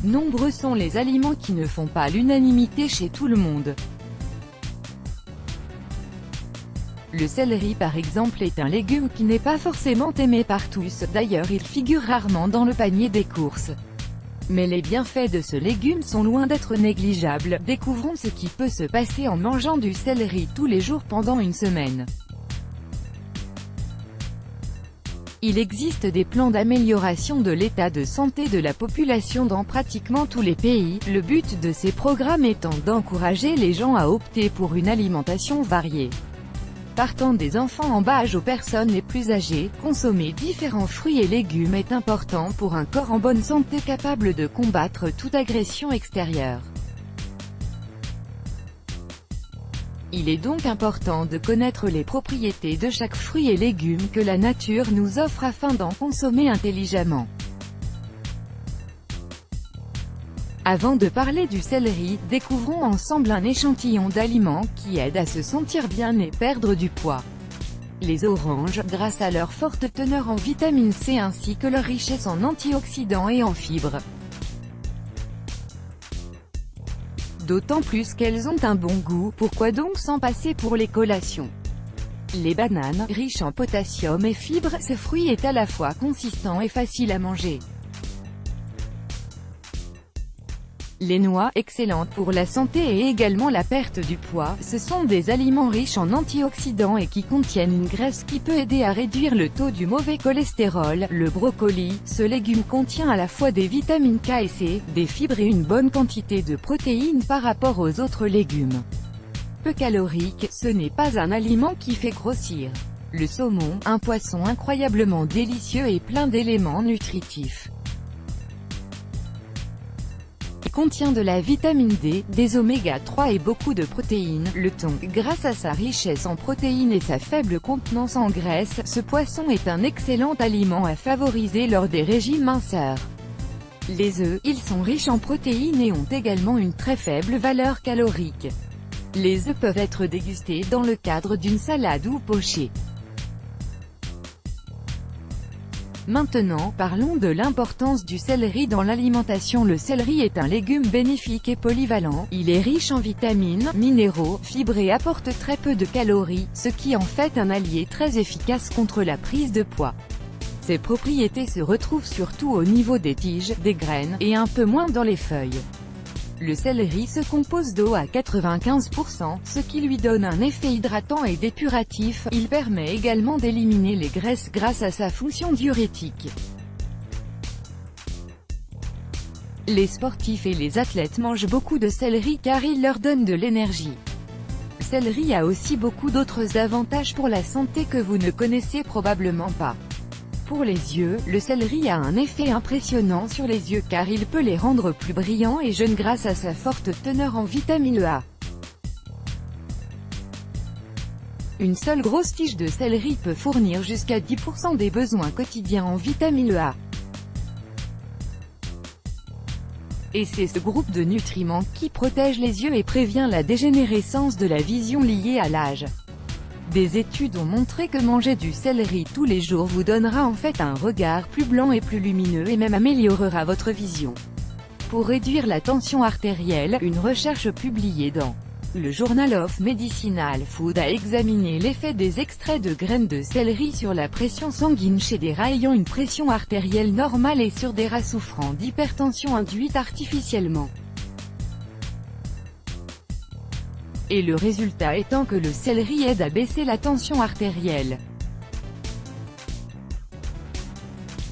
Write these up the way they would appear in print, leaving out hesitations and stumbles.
Nombreux sont les aliments qui ne font pas l'unanimité chez tout le monde. Le céleri par exemple est un légume qui n'est pas forcément aimé par tous, d'ailleurs il figure rarement dans le panier des courses. Mais les bienfaits de ce légume sont loin d'être négligeables. Découvrons ce qui peut se passer en mangeant du céleri tous les jours pendant une semaine. Il existe des plans d'amélioration de l'état de santé de la population dans pratiquement tous les pays, le but de ces programmes étant d'encourager les gens à opter pour une alimentation variée. Partant des enfants en bas âge aux personnes les plus âgées, consommer différents fruits et légumes est important pour un corps en bonne santé capable de combattre toute agression extérieure. Il est donc important de connaître les propriétés de chaque fruit et légume que la nature nous offre afin d'en consommer intelligemment. Avant de parler du céleri, découvrons ensemble un échantillon d'aliments qui aident à se sentir bien et perdre du poids. Les oranges, grâce à leur forte teneur en vitamine C ainsi que leur richesse en antioxydants et en fibres. D'autant plus qu'elles ont un bon goût, pourquoi donc s'en passer pour les collations? Les bananes, riches en potassium et fibres, ce fruit est à la fois consistant et facile à manger. Les noix, excellentes pour la santé et également la perte du poids, ce sont des aliments riches en antioxydants et qui contiennent une graisse qui peut aider à réduire le taux du mauvais cholestérol. Le brocoli, ce légume contient à la fois des vitamines K et C, des fibres et une bonne quantité de protéines par rapport aux autres légumes. Peu calorique, ce n'est pas un aliment qui fait grossir. Le saumon, un poisson incroyablement délicieux et plein d'éléments nutritifs. Contient de la vitamine D, des oméga 3 et beaucoup de protéines. Le thon, grâce à sa richesse en protéines et sa faible contenance en graisse, ce poisson est un excellent aliment à favoriser lors des régimes minceurs. Les œufs, ils sont riches en protéines et ont également une très faible valeur calorique. Les œufs peuvent être dégustés dans le cadre d'une salade ou pochés. Maintenant, parlons de l'importance du céleri dans l'alimentation. Le céleri est un légume bénéfique et polyvalent, il est riche en vitamines, minéraux, fibres et apporte très peu de calories, ce qui en fait un allié très efficace contre la prise de poids. Ses propriétés se retrouvent surtout au niveau des tiges, des graines, et un peu moins dans les feuilles. Le céleri se compose d'eau à 95%, ce qui lui donne un effet hydratant et dépuratif. Il permet également d'éliminer les graisses grâce à sa fonction diurétique. Les sportifs et les athlètes mangent beaucoup de céleri car il leur donne de l'énergie. Le céleri a aussi beaucoup d'autres avantages pour la santé que vous ne connaissez probablement pas. Pour les yeux, le céleri a un effet impressionnant sur les yeux car il peut les rendre plus brillants et jeunes grâce à sa forte teneur en vitamine A. Une seule grosse tige de céleri peut fournir jusqu'à 10% des besoins quotidiens en vitamine A. Et c'est ce groupe de nutriments qui protège les yeux et prévient la dégénérescence de la vision liée à l'âge. Des études ont montré que manger du céleri tous les jours vous donnera en fait un regard plus blanc et plus lumineux et même améliorera votre vision. Pour réduire la tension artérielle, une recherche publiée dans le Journal of Medicinal Food a examiné l'effet des extraits de graines de céleri sur la pression sanguine chez des rats ayant une pression artérielle normale et sur des rats souffrant d'hypertension induite artificiellement. Et le résultat étant que le céleri aide à baisser la tension artérielle.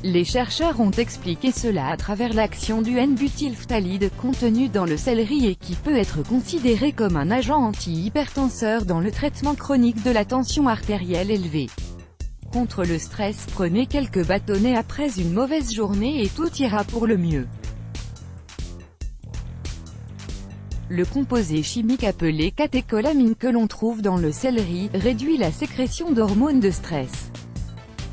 Les chercheurs ont expliqué cela à travers l'action du N-butylphtalide contenu dans le céleri et qui peut être considéré comme un agent anti-hypertenseur dans le traitement chronique de la tension artérielle élevée. Contre le stress, prenez quelques bâtonnets après une mauvaise journée et tout ira pour le mieux. Le composé chimique appelé catécholamine que l'on trouve dans le céleri, réduit la sécrétion d'hormones de stress.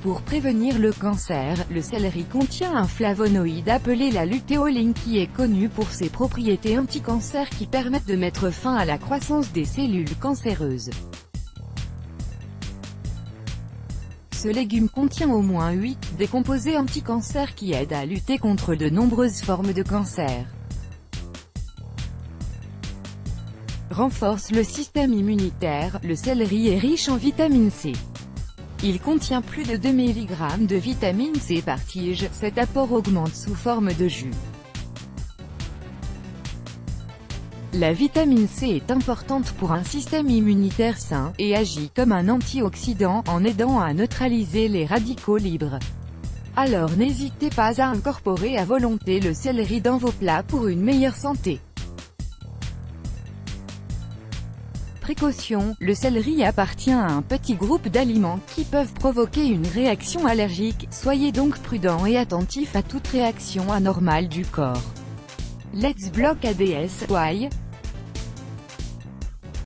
Pour prévenir le cancer, le céleri contient un flavonoïde appelé la lutéoline qui est connu pour ses propriétés anti-cancer qui permettent de mettre fin à la croissance des cellules cancéreuses. ce légume contient au moins 8 des composés anti-cancer qui aident à lutter contre de nombreuses formes de cancer. Renforce le système immunitaire, le céleri est riche en vitamine C. Il contient plus de 2 mg de vitamine C par tige, cet apport augmente sous forme de jus. La vitamine C est importante pour un système immunitaire sain, et agit comme un antioxydant en aidant à neutraliser les radicaux libres. Alors n'hésitez pas à incorporer à volonté le céleri dans vos plats pour une meilleure santé. Précaution, le céleri appartient à un petit groupe d'aliments qui peuvent provoquer une réaction allergique, soyez donc prudent et attentif à toute réaction anormale du corps. Let's block ADS, why?